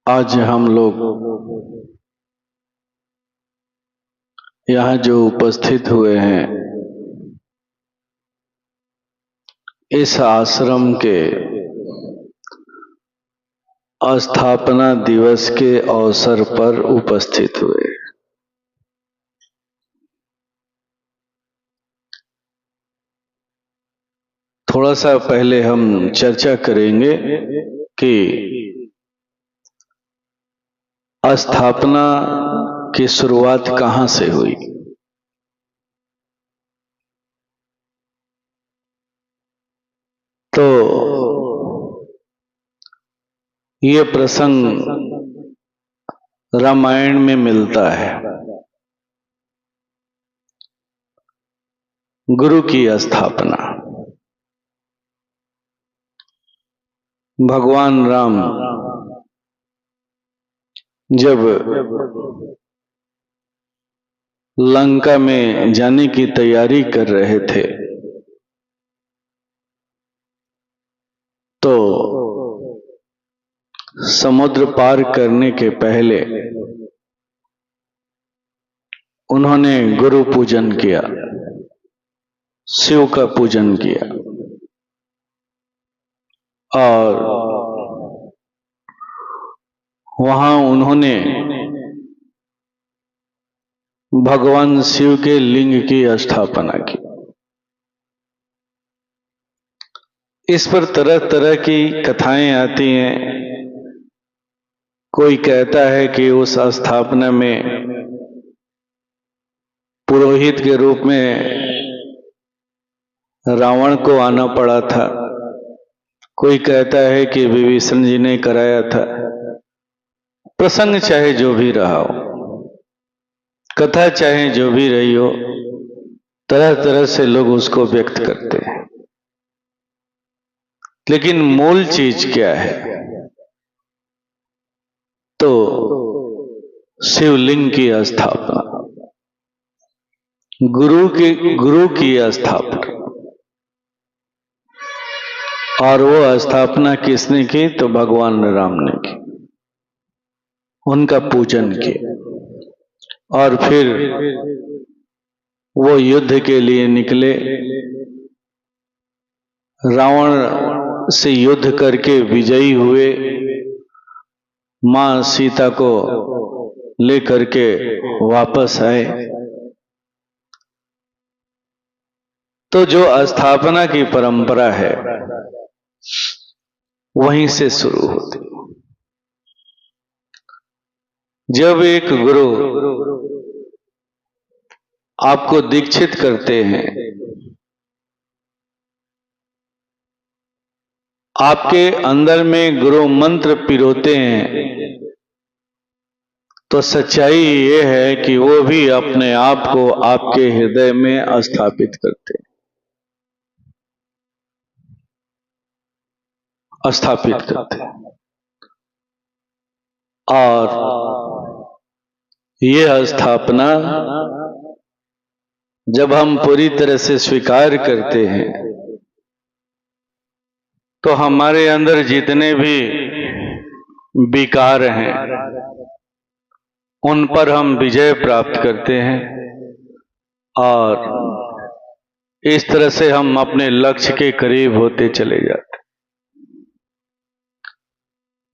आज हम लोग यहाँ जो उपस्थित हुए हैं इस आश्रम के स्थापना दिवस के अवसर पर उपस्थित हुए। थोड़ा सा पहले हम चर्चा करेंगे कि स्थापना की शुरुआत कहाँ से हुई। तो ये प्रसंग रामायण में मिलता है। गुरु की स्थापना। भगवान राम जब लंका में जाने की तैयारी कर रहे थे तो समुद्र पार करने के पहले उन्होंने गुरु पूजन किया, शिव का पूजन किया और वहां उन्होंने भगवान शिव के लिंग की स्थापना की। इस पर तरह तरह की कथाएं आती हैं। कोई कहता है कि उस स्थापना में पुरोहित के रूप में रावण को आना पड़ा था। कोई कहता है कि विभीषण जी ने कराया था। प्रसंग चाहे जो भी रहा हो, कथा चाहे जो भी रही हो, तरह तरह से लोग उसको व्यक्त करते हैं। लेकिन मूल चीज क्या है? तो शिवलिंग की स्थापना, गुरु की स्थापना। और वो स्थापना किसने की? तो भगवान राम ने की। उनका पूजन किया और फिर वो युद्ध के लिए निकले। रावण से युद्ध करके विजयी हुए, मां सीता को लेकर के वापस आए। तो जो स्थापना की परंपरा है वहीं से शुरू होती। जब एक गुरु आपको दीक्षित करते हैं, आपके अंदर में गुरु मंत्र पिरोते हैं, तो सच्चाई ये है कि वो भी अपने आप को आपके हृदय में स्थापित करते हैं, स्थापित करते हैं। और ये स्थापना जब हम पूरी तरह से स्वीकार करते हैं तो हमारे अंदर जितने भी विकार हैं उन पर हम विजय प्राप्त करते हैं और इस तरह से हम अपने लक्ष्य के करीब होते चले जाते।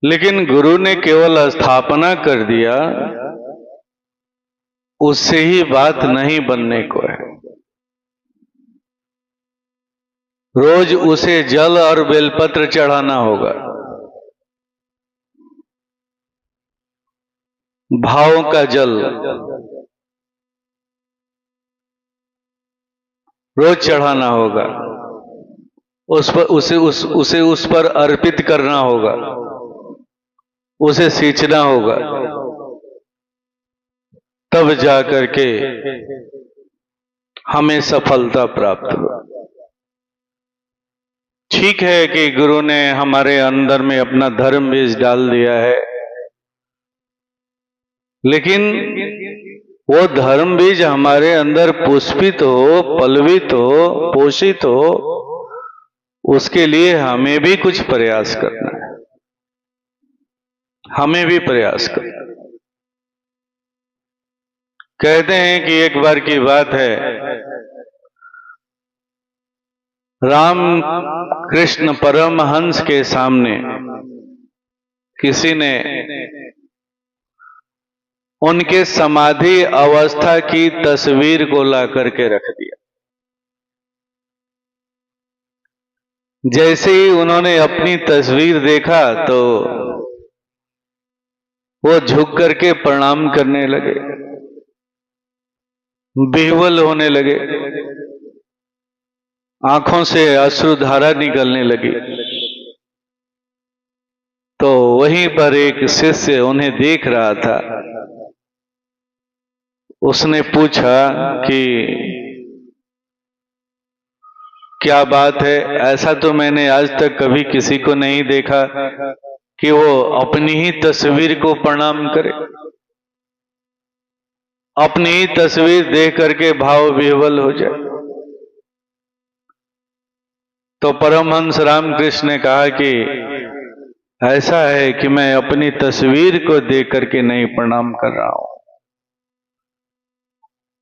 लेकिन गुरु ने केवल स्थापना कर दिया, उससे ही बात नहीं बनने को है। रोज उसे जल और बेलपत्र चढ़ाना होगा, भाव का जल रोज चढ़ाना होगा, उसे उस पर अर्पित करना होगा, उसे सींचना होगा, तब जाकर के हमें सफलता प्राप्त हो। ठीक है कि गुरु ने हमारे अंदर में अपना धर्म बीज डाल दिया है, लेकिन वो धर्म बीज हमारे अंदर पुष्पित हो, पल्लवित हो, पोषित हो, उसके लिए हमें भी कुछ प्रयास करना है। हमें भी प्रयास करना। कहते हैं कि एक बार की बात है, राम कृष्ण परमहंस के सामने किसी ने उनके समाधि अवस्था की तस्वीर को ला करके रख दिया। जैसे ही उन्होंने अपनी तस्वीर देखा तो वो झुक करके प्रणाम करने लगे, विह्वल होने लगे, आंखों से अश्रुधारा निकलने लगी। तो वहीं पर एक शिष्य उन्हें देख रहा था। उसने पूछा कि क्या बात है, ऐसा तो मैंने आज तक कभी किसी को नहीं देखा कि वो अपनी ही तस्वीर को प्रणाम करे, अपनी ही तस्वीर देख करके भाव विह्वल हो जाए। तो परमहंस रामकृष्ण ने कहा कि ऐसा है कि मैं अपनी तस्वीर को देख करके नहीं प्रणाम कर रहा हूं।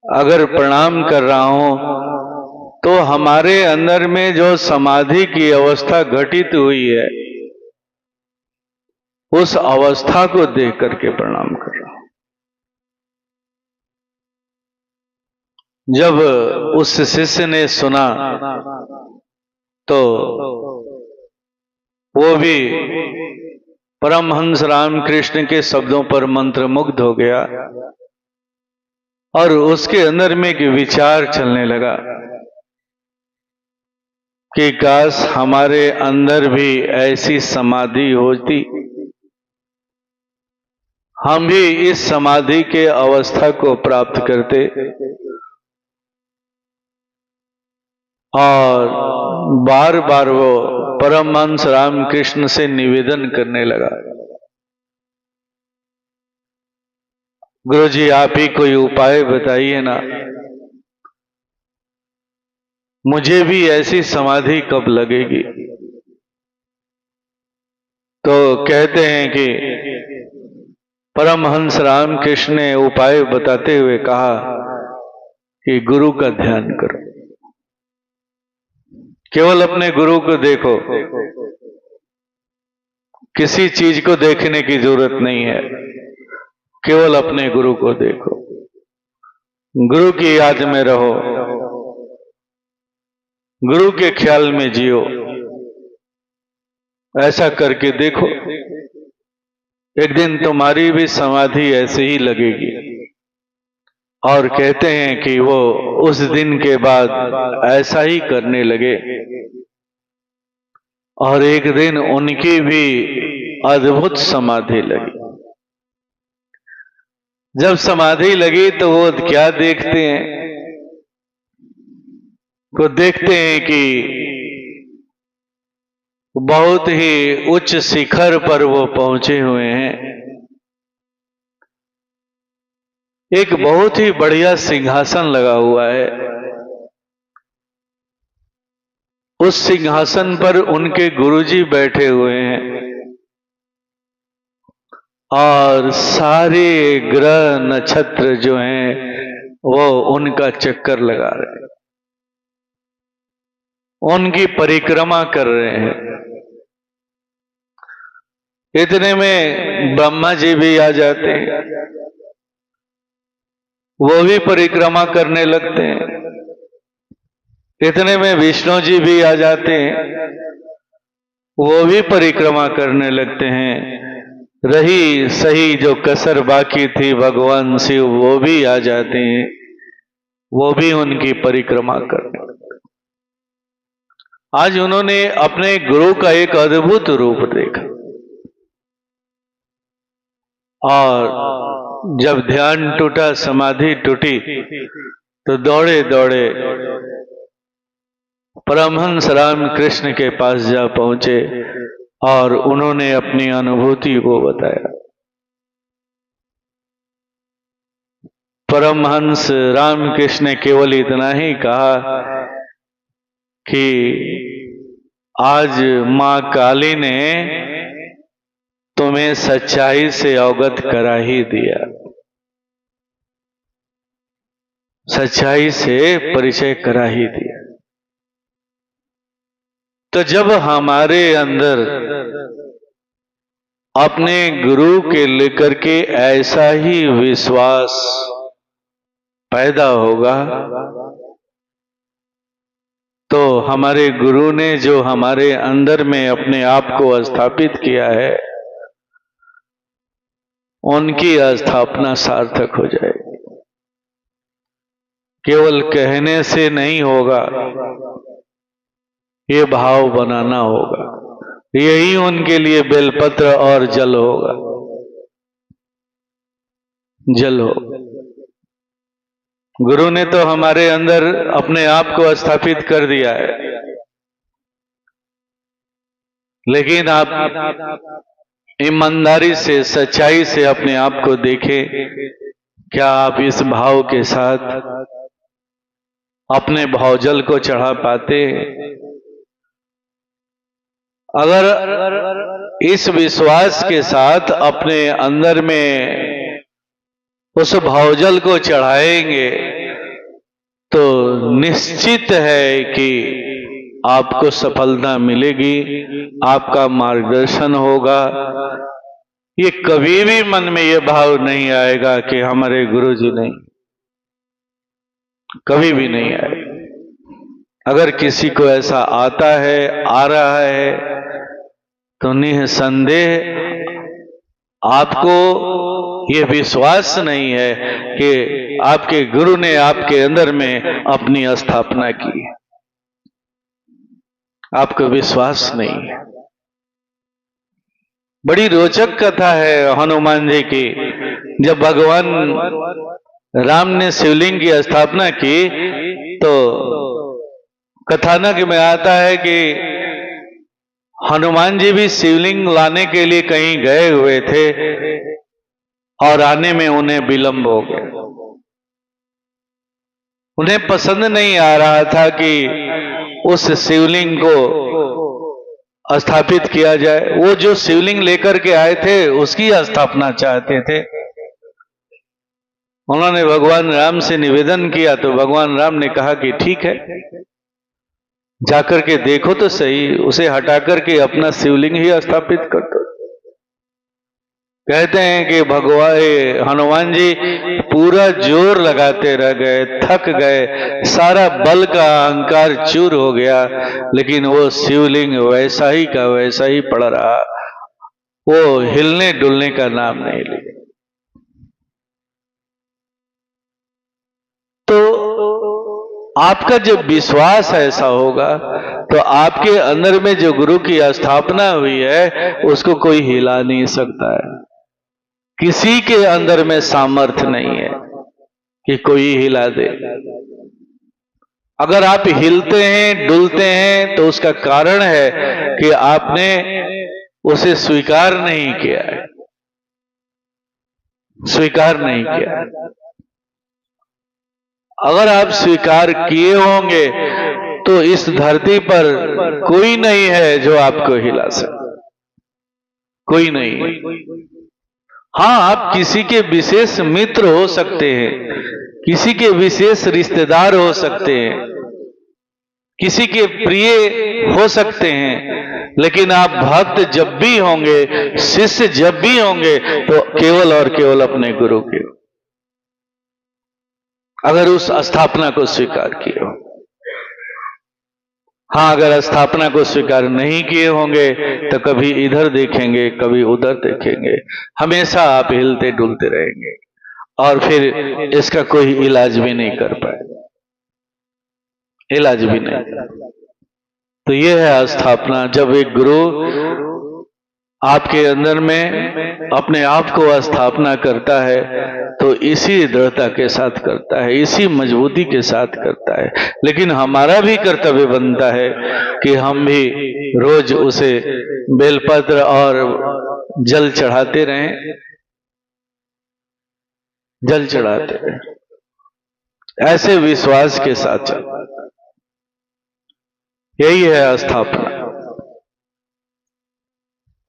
अगर प्रणाम कर रहा हूं तो हमारे अंदर में जो समाधि की अवस्था घटित हुई है, उस अवस्था को देख करके प्रणाम कर रहा हूं। जब उस शिष्य ने सुना तो वो भी परमहंस रामकृष्ण के शब्दों पर मंत्रमुग्ध हो गया और उसके अंदर में एक विचार चलने लगा कि काश हमारे अंदर भी ऐसी समाधि होती, हम भी इस समाधि के अवस्था को प्राप्त करते और बार बार वो परमहंस रामकृष्ण से निवेदन करने लगा, गुरुजी आप ही कोई उपाय बताइए ना, मुझे भी ऐसी समाधि कब लगेगी। तो कहते हैं कि परमहंस रामकृष्ण ने उपाय बताते हुए कहा कि गुरु का ध्यान करो, केवल अपने गुरु को देखो, किसी चीज को देखने की जरूरत नहीं है, केवल अपने गुरु को देखो, गुरु की याद में रहो, गुरु के ख्याल में जियो। ऐसा करके देखो, एक दिन तुम्हारी भी समाधि ऐसे ही लगेगी। और कहते हैं कि वो उस दिन के बाद ऐसा ही करने लगे और एक दिन उनकी भी अद्भुत समाधि लगी। जब समाधि लगी तो वो क्या देखते हैं, वो देखते हैं कि बहुत ही उच्च शिखर पर वो पहुंचे हुए हैं। एक बहुत ही बढ़िया सिंहासन लगा हुआ है, उस सिंहासन पर उनके गुरुजी बैठे हुए हैं और सारे ग्रह नक्षत्र जो हैं वो उनका चक्कर लगा रहे हैं, उनकी परिक्रमा कर रहे हैं। इतने में ब्रह्मा जी भी आ जाते हैं, वो भी परिक्रमा करने लगते हैं। इतने में विष्णु जी भी आ जाते हैं, वो भी परिक्रमा करने लगते हैं। रही सही जो कसर बाकी थी भगवान शिव वो भी आ जाते हैं, वो भी उनकी परिक्रमा करने लगते हैं। आज उन्होंने अपने गुरु का एक अद्भुत रूप देखा और जब ध्यान टूटा, समाधि टूटी, तो दौड़े दौड़े परमहंस रामकृष्ण के पास जा पहुंचे और उन्होंने अपनी अनुभूति को बताया। परमहंस रामकृष्ण ने केवल इतना ही कहा कि आज मां काली ने तुम्हें सच्चाई से अवगत करा ही दिया, सच्चाई से परिचय करा ही दिया। तो जब हमारे अंदर अपने गुरु के लेकर के ऐसा ही विश्वास पैदा होगा, तो हमारे गुरु ने जो हमारे अंदर में अपने आप को स्थापित किया है, उनकी स्थापना सार्थक हो जाएगी। केवल कहने से नहीं होगा, ये भाव बनाना होगा। यही उनके लिए बेलपत्र और जल होगा, जल हो। गुरु ने तो हमारे अंदर अपने आप को स्थापित कर दिया है, लेकिन आप ईमानदारी से, सच्चाई से अपने आप को देखें। क्या आप इस भाव के साथ अपने भावजल को चढ़ा पाते? अगर इस विश्वास के साथ अपने अंदर में उस भावजल को चढ़ाएंगे, तो निश्चित है कि आपको सफलता मिलेगी, आपका मार्गदर्शन होगा। ये कभी भी मन में ये भाव नहीं आएगा कि हमारे गुरु जी नहीं, कभी भी नहीं आएगा। अगर किसी को ऐसा आता है, आ रहा है, तो निसंदेह आपको ये विश्वास नहीं है कि आपके गुरु ने आपके अंदर में अपनी स्थापना की है। आपको विश्वास नहीं है। बड़ी रोचक कथा है हनुमान जी की। जब भगवान राम ने शिवलिंग की स्थापना की, तो कथानक में आता है कि हनुमान जी भी शिवलिंग लाने के लिए कहीं गए हुए थे और आने में उन्हें विलंब हो गया। उन्हें पसंद नहीं आ रहा था कि उस शिवलिंग को स्थापित किया जाए। वो जो शिवलिंग लेकर के आए थे उसकी स्थापना चाहते थे। उन्होंने भगवान राम से निवेदन किया, तो भगवान राम ने कहा कि ठीक है, जाकर के देखो तो सही, उसे हटा करके अपना शिवलिंग ही स्थापित कर दो। कहते हैं कि भगवान हनुमान जी पूरा जोर लगाते रह गए, थक गए, सारा बल का अहंकार चूर हो गया, लेकिन वो शिवलिंग वैसा ही का वैसा ही पड़ा रहा। वो हिलने डुलने का नाम नहीं लिया। तो आपका जब विश्वास ऐसा होगा, तो आपके अंदर में जो गुरु की स्थापना हुई है उसको कोई हिला नहीं सकता है। किसी के अंदर में सामर्थ्य नहीं है कि कोई हिला दे। अगर आप हिलते हैं, डुलते हैं, तो उसका कारण है कि आपने उसे स्वीकार नहीं किया है, स्वीकार नहीं किया। अगर आप स्वीकार किए होंगे तो इस धरती पर कोई नहीं है जो आपको हिला सके, कोई नहीं। हाँ, आप किसी के विशेष मित्र हो सकते हैं, किसी के विशेष रिश्तेदार हो सकते हैं, किसी के प्रिय हो सकते हैं, लेकिन आप भक्त जब भी होंगे, शिष्य जब भी होंगे, तो केवल और केवल अपने गुरु के, अगर उस स्थापना को स्वीकार किए हो। हाँ, अगर स्थापना को स्वीकार नहीं किए होंगे तो कभी इधर देखेंगे, कभी उधर देखेंगे, हमेशा आप हिलते डुलते रहेंगे और फिर इसका कोई इलाज भी नहीं कर पाएगा, इलाज भी नहीं। तो ये है स्थापना। जब एक गुरु आपके अंदर में अपने आप को स्थापना करता है, तो इसी दृढ़ता के साथ करता है, इसी मजबूती के साथ करता है। लेकिन हमारा भी कर्तव्य बनता है कि हम भी रोज उसे बेलपत्र और जल चढ़ाते रहें, जल चढ़ाते रहें, ऐसे विश्वास के साथ चल। यही है स्थापना।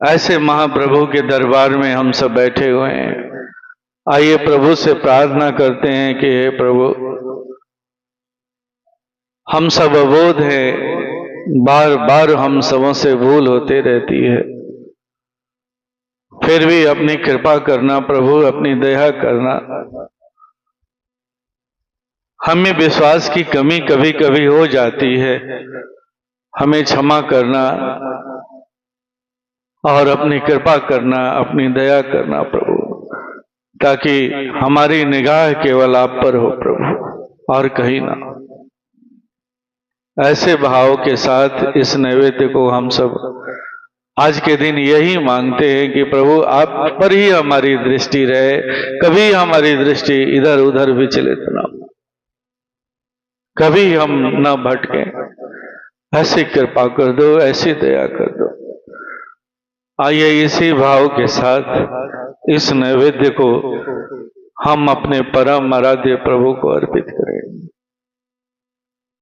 ऐसे महाप्रभु के दरबार में हम सब बैठे हुए हैं। आइए प्रभु से प्रार्थना करते हैं कि हे प्रभु, हम सब अबोध हैं, बार बार हम सबों से भूल होती रहती है, फिर भी अपनी कृपा करना प्रभु, अपनी दया करना। हमें विश्वास की कमी कभी कभी हो जाती है, हमें क्षमा करना और अपनी कृपा करना, अपनी दया करना प्रभु, ताकि हमारी निगाह केवल आप पर हो प्रभु और कहीं ना। ऐसे भाव के साथ इस नैवेद्य को हम सब आज के दिन यही मांगते हैं कि प्रभु आप पर ही हमारी दृष्टि रहे, कभी हमारी दृष्टि इधर उधर विचलित ना हो, कभी हम न भटके। ऐसी कृपा कर दो, ऐसी दया कर दो। आइए इसी भाव के साथ इस नैवेद्य को हम अपने परम आराध्य प्रभु को अर्पित करें।